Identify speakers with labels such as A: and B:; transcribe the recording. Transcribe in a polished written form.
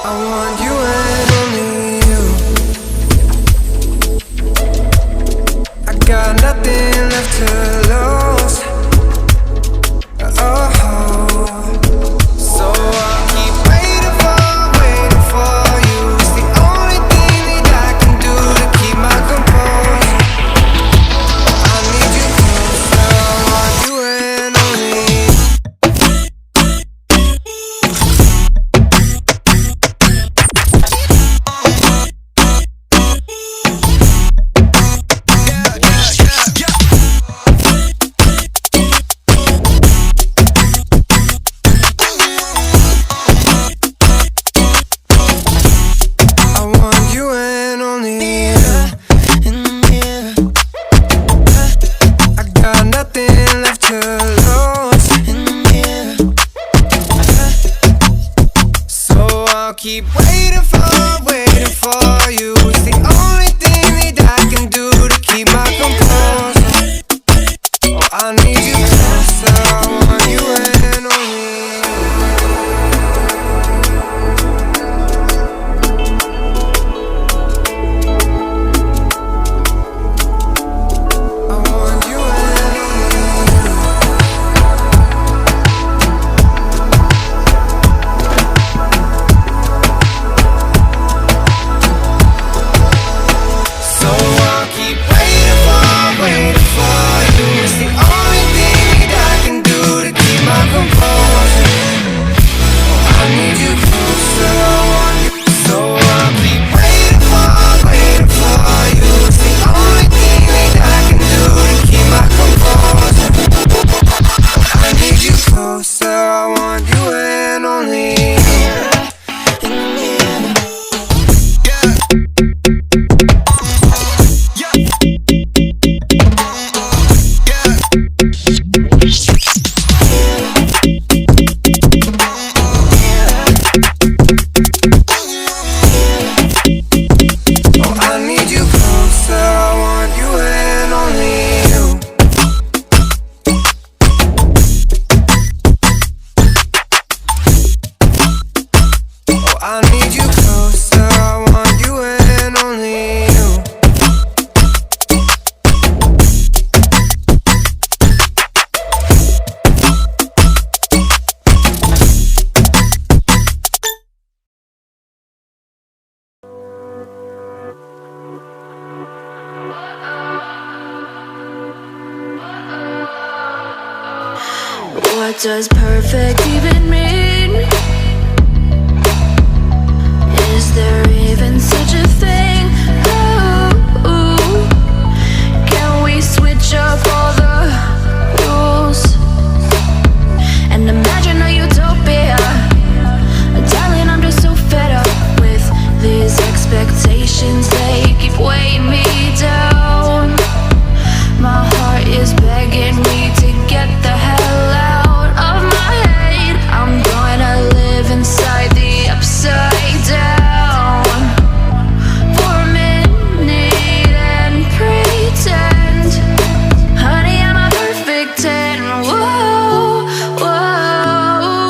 A: I want you and only you. I got nothing left to lose. Oh, so I'll keep waiting for you. It's the only thing that I can do to keep my composure. I need you closer. I want you and only you. Keep waiting for you. It's the only thing that I can do to keep my composure. Oh, I need you closer. I want you and only I want you and
B: what does perfect even mean?